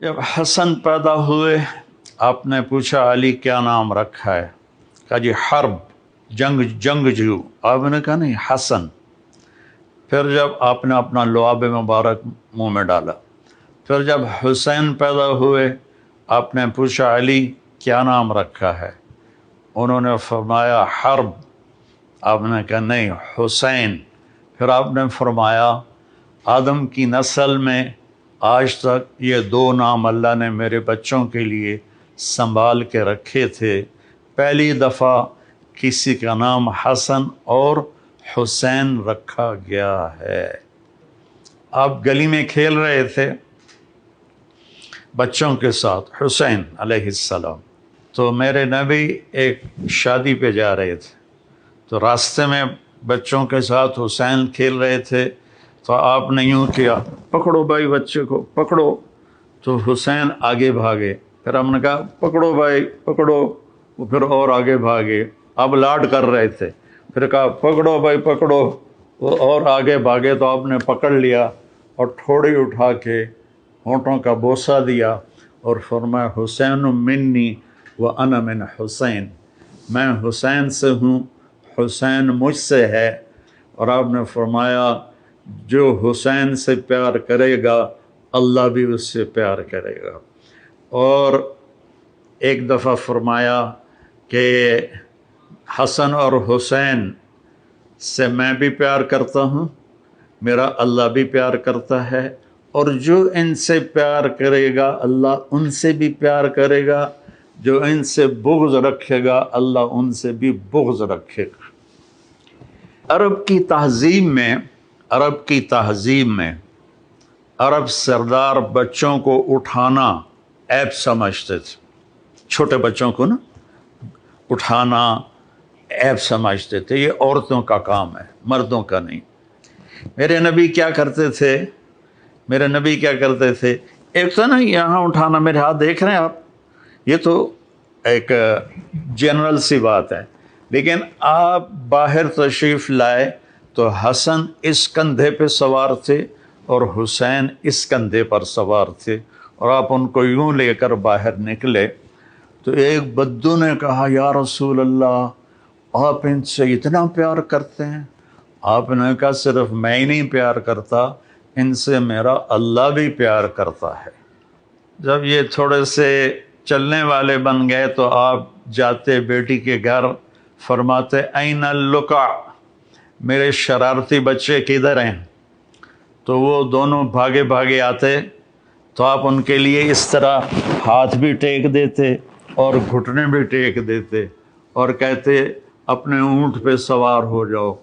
جب حسن پیدا ہوئے آپ نے پوچھا علی کیا نام رکھا ہے؟ کہا جی حرب، جنگجو۔ آپ نے کہا نہیں حسن۔ پھر جب آپ نے اپنا لعاب مبارک منہ میں ڈالا، پھر جب حسین پیدا ہوئے آپ نے پوچھا علی کیا نام رکھا ہے؟ انہوں نے فرمایا حرب۔ آپ نے کہا نہیں حسین۔ پھر آپ نے فرمایا آدم کی نسل میں آج تک یہ دو نام اللہ نے میرے بچوں کے لیے سنبھال کے رکھے تھے، پہلی دفعہ کسی کا نام حسن اور حسین رکھا گیا ہے۔ آپ گلی میں کھیل رہے تھے بچوں کے ساتھ، حسین علیہ السلام، تو میرے نبی ایک شادی پہ جا رہے تھے، تو راستے میں بچوں کے ساتھ حسین کھیل رہے تھے، تو آپ نے یوں کیا پکڑو بھائی بچے کو پکڑو، تو حسین آگے بھاگے۔ پھر ہم نے کہا پکڑو بھائی پکڑو، وہ پھر اور آگے بھاگے، اب لاڈ کر رہے تھے، پھر کہا پکڑو بھائی پکڑو، وہ اور آگے بھاگے، تو آپ نے پکڑ لیا اور ٹھوڑی اٹھا کے ہونٹوں کا بوسہ دیا اور فرمایا حسین منی وانا من حسین، میں حسین سے ہوں، حسین مجھ سے ہے۔ اور آپ نے فرمایا جو حسین سے پیار کرے گا اللہ بھی اس سے پیار کرے گا۔ اور ایک دفعہ فرمایا کہ حسن اور حسین سے میں بھی پیار کرتا ہوں، میرا اللہ بھی پیار کرتا ہے، اور جو ان سے پیار کرے گا اللہ ان سے بھی پیار کرے گا، جو ان سے بغض رکھے گا اللہ ان سے بھی بغض رکھے گا۔ عرب کی تہذیب میں عرب سردار بچوں کو اٹھانا عیب سمجھتے تھے، چھوٹے بچوں کو نا اٹھانا عیب سمجھتے تھے، یہ عورتوں کا کام ہے مردوں کا نہیں۔ میرے نبی کیا کرتے تھے؟ ایک تو نا یہاں اٹھانا، میرے ہاتھ دیکھ رہے ہیں آپ، یہ تو ایک جنرل سی بات ہے، لیکن آپ باہر تشریف لائے تو حسن اس کندھے پہ سوار تھے اور حسین اس کندھے پر سوار تھے، اور آپ ان کو یوں لے کر باہر نکلے تو ایک بدو نے کہا یا رسول اللہ آپ ان سے اتنا پیار کرتے ہیں؟ آپ نے کہا صرف میں ہی نہیں پیار کرتا، ان سے میرا اللہ بھی پیار کرتا ہے۔ جب یہ تھوڑے سے چلنے والے بن گئے تو آپ جاتے بیٹی کے گھر، فرماتے این اللقع، میرے شرارتی بچے کدھر ہیں؟ تو وہ دونوں بھاگے بھاگے آتے تو آپ ان کے لیے اس طرح ہاتھ بھی ٹیک دیتے اور گھٹنے بھی ٹیک دیتے اور کہتے اپنے اونٹ پہ سوار ہو جاؤ۔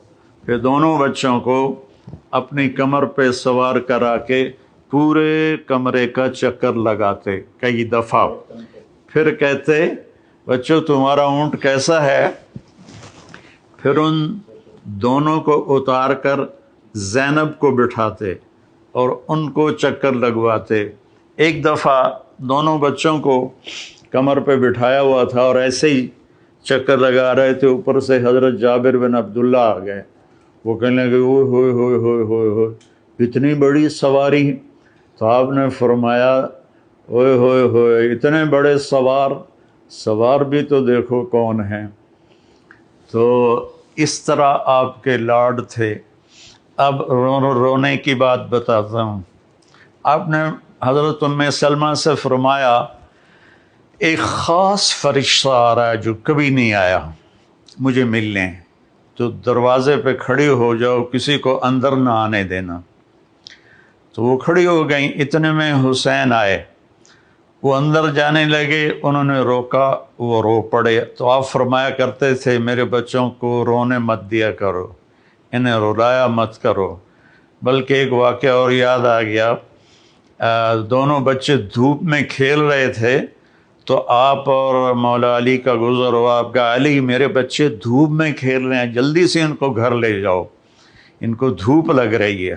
پھر دونوں بچوں کو اپنی کمر پہ سوار کرا کے پورے کمرے کا چکر لگاتے کئی دفعہ، پھر کہتے بچوں تمہارا اونٹ کیسا ہے؟ پھر ان دونوں کو اتار کر زینب کو بٹھاتے اور ان کو چکر لگواتے۔ ایک دفعہ دونوں بچوں کو کمر پہ بٹھایا ہوا تھا اور ایسے ہی چکر لگا رہے تھے، اوپر سے حضرت جابر بن عبداللہ آ گئے، وہ کہنے لگے اوئے ہوئے ہوئے ہوئے ہوئے ہوئے اتنی بڑی سواری؟ تو آپ نے فرمایا اوئے ہوئے ہوئے اتنے بڑے سوار بھی تو دیکھو کون ہیں۔ تو اس طرح آپ کے لاڈ تھے۔ اب رونے کی بات بتاتا ہوں۔ آپ نے حضرت ام سلمہ سے فرمایا ایک خاص فرشتہ آ رہا ہے جو کبھی نہیں آیا مجھے ملنے، تو دروازے پہ کھڑی ہو جاؤ، کسی کو اندر نہ آنے دینا۔ تو وہ کھڑی ہو گئیں، اتنے میں حسین آئے، وہ اندر جانے لگے، انہوں نے روکا، وہ رو پڑے۔ تو آپ فرمایا کرتے تھے میرے بچوں کو رونے مت دیا کرو، انہیں رلایا مت کرو۔ بلکہ ایک واقعہ اور یاد آ گیا، دونوں بچے دھوپ میں کھیل رہے تھے تو آپ اور مولا علی کا گزر ہوا، آپ کہا علی میرے بچے دھوپ میں کھیل رہے ہیں، جلدی سے ان کو گھر لے جاؤ، ان کو دھوپ لگ رہی ہے۔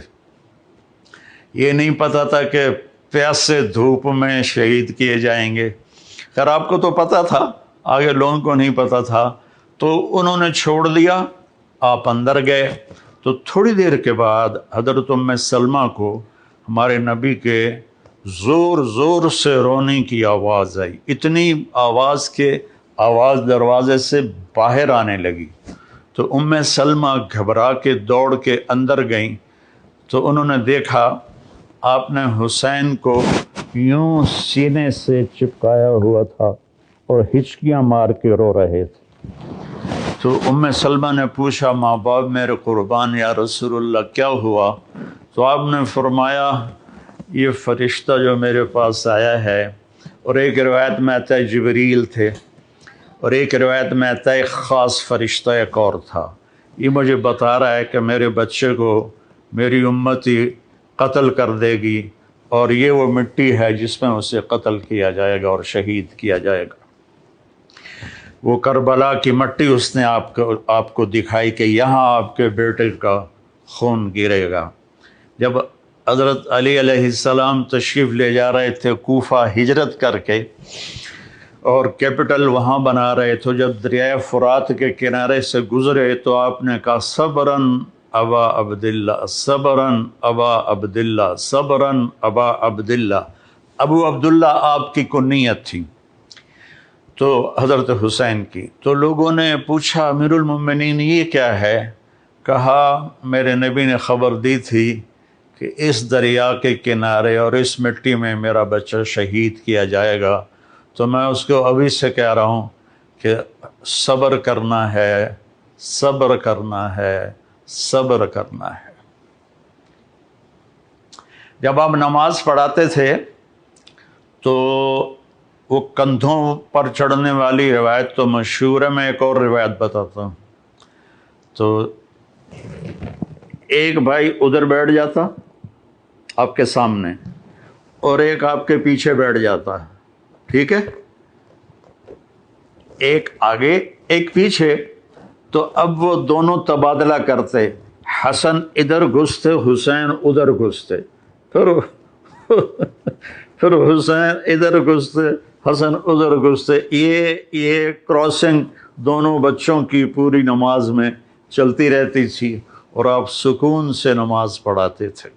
یہ نہیں پتہ تھا کہ پیاس سے دھوپ میں شہید کیے جائیں گے۔ خیر آپ کو تو پتہ تھا، آگے لوگوں کو نہیں پتہ تھا، تو انہوں نے چھوڑ دیا، آپ اندر گئے۔ تو تھوڑی دیر کے بعد حضرت ام سلمہ کو ہمارے نبی کے زور زور سے رونے کی آواز آئی، اتنی آواز کہ آواز دروازے سے باہر آنے لگی۔ تو ام سلمہ گھبرا کے دوڑ کے اندر گئیں تو انہوں نے دیکھا آپ نے حسین کو یوں سینے سے چپکایا ہوا تھا اور ہچکیاں مار کے رو رہے تھے۔ تو ام سلمہ نے پوچھا ماں باپ میرے قربان یا رسول اللہ کیا ہوا؟ تو آپ نے فرمایا یہ فرشتہ جو میرے پاس آیا ہے، اور ایک روایت میں آتا ہے جبریل تھے، اور ایک روایت میں آتا ہے ایک خاص فرشتہ ایک اور تھا، یہ مجھے بتا رہا ہے کہ میرے بچے کو میری امتی قتل کر دے گی، اور یہ وہ مٹی ہے جس میں اسے قتل کیا جائے گا اور شہید کیا جائے گا۔ وہ کربلا کی مٹی اس نے آپ کو دکھائی کہ یہاں آپ کے بیٹے کا خون گرے گا۔ جب حضرت علی علیہ السلام تشریف لے جا رہے تھے کوفہ ہجرت کر کے، اور کیپٹل وہاں بنا رہے تھے، جب دریائے فرات کے کنارے سے گزرے تو آپ نے کہا صبراً ابا عبداللہ، صبراً ابا عبداللہ، صبراً ابا عبداللہ۔ ابو عبداللہ آپ کی کنیت تھی تو حضرت حسین کی۔ تو لوگوں نے پوچھا امیر المومنین یہ کیا ہے؟ کہا میرے نبی نے خبر دی تھی کہ اس دریا کے کنارے اور اس مٹی میں میرا بچہ شہید کیا جائے گا، تو میں اس کو ابھی سے کہہ رہا ہوں کہ صبر کرنا ہے، صبر کرنا ہے، صبر کرنا ہے۔ جب آپ نماز پڑھاتے تھے تو وہ کندھوں پر چڑھنے والی روایت تو مشہور ہے، میں ایک اور روایت بتاتا ہوں۔ تو ایک بھائی ادھر بیٹھ جاتا آپ کے سامنے، اور ایک آپ کے پیچھے بیٹھ جاتا، ٹھیک ہے، ایک آگے ایک پیچھے۔ تو اب وہ دونوں تبادلہ کرتے، حسن ادھر گھستے حسین ادھر گھستے، پھر حسین ادھر گھستے حسن ادھر گھستے، یہ کراسنگ دونوں بچوں کی پوری نماز میں چلتی رہتی تھی، اور آپ سکون سے نماز پڑھاتے تھے۔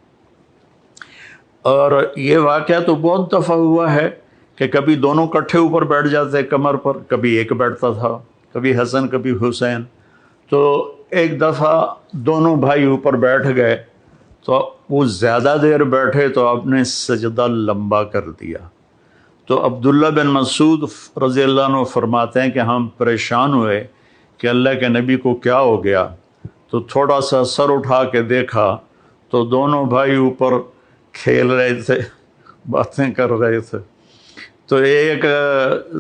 اور یہ واقعہ تو بہت دفعہ ہوا ہے کہ کبھی دونوں کٹھے اوپر بیٹھ جاتے کمر پر، کبھی ایک بیٹھتا تھا، کبھی حسن کبھی حسین۔ تو ایک دفعہ دونوں بھائی اوپر بیٹھ گئے تو وہ زیادہ دیر بیٹھے تو آپ نے سجدہ لمبا کر دیا۔ تو عبداللہ بن مسعود رضی اللہ عنہ فرماتے ہیں کہ ہم پریشان ہوئے کہ اللہ کے نبی کو کیا ہو گیا، تو تھوڑا سا سر اٹھا کے دیکھا تو دونوں بھائی اوپر کھیل رہے تھے، باتیں کر رہے تھے۔ تو ایک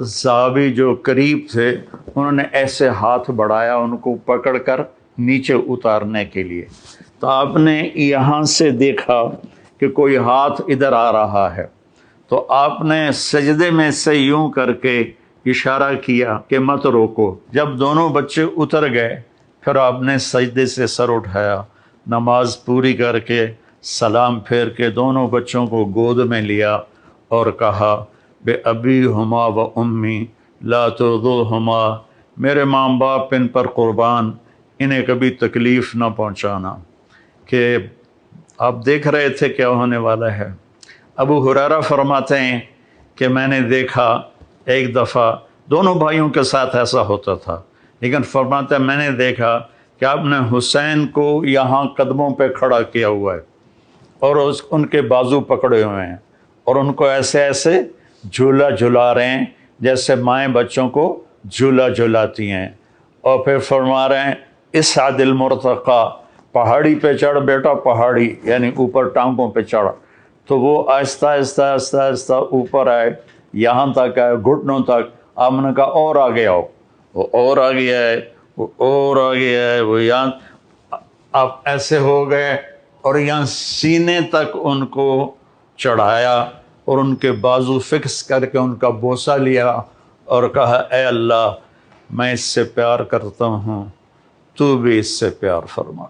صحابی جو قریب تھے انہوں نے ایسے ہاتھ بڑھایا ان کو پکڑ کر نیچے اتارنے کے لیے، تو آپ نے یہاں سے دیکھا کہ کوئی ہاتھ ادھر آ رہا ہے، تو آپ نے سجدے میں سے یوں کر کے اشارہ کیا کہ مت روکو۔ جب دونوں بچے اتر گئے پھر آپ نے سجدے سے سر اٹھایا، نماز پوری کر کے سلام پھیر کے دونوں بچوں کو گود میں لیا اور کہا بے ابی ہما و امی لا ترضوہما، میرے ماں باپ ان پر قربان، انہیں کبھی تکلیف نہ پہنچانا۔ کہ آپ دیکھ رہے تھے کیا ہونے والا ہے۔ ابو ہریرہ فرماتے ہیں کہ میں نے دیکھا ایک دفعہ دونوں بھائیوں کے ساتھ ایسا ہوتا تھا، لیکن فرماتے ہیں میں نے دیکھا کہ آپ نے حسین کو یہاں قدموں پہ کھڑا کیا ہوا ہے اور ان کے بازو پکڑے ہوئے ہیں اور ان کو ایسے ایسے جھولا جھلا رہے ہیں جیسے مائیں بچوں کو جھولا جھلاتی ہیں، اور پھر فرما رہے ہیں اسعد المرتقی، پہاڑی پہ چڑھ بیٹا، پہاڑی یعنی اوپر ٹانگوں پہ چڑھ۔ تو وہ آہستہ آہستہ آہستہ آہستہ اوپر آئے، یہاں تک آئے گھٹنوں تک۔ آپ نے کہا اور آگے آؤ، وہ اور آگے آئے، وہ اور آگے آئے، وہ یہاں آپ ایسے ہو گئے اور یہاں سینے تک ان کو چڑھایا اور ان کے بازو فکس کر کے ان کا بوسہ لیا اور کہا اے اللہ میں اس سے پیار کرتا ہوں، تو بھی اس سے پیار فرما۔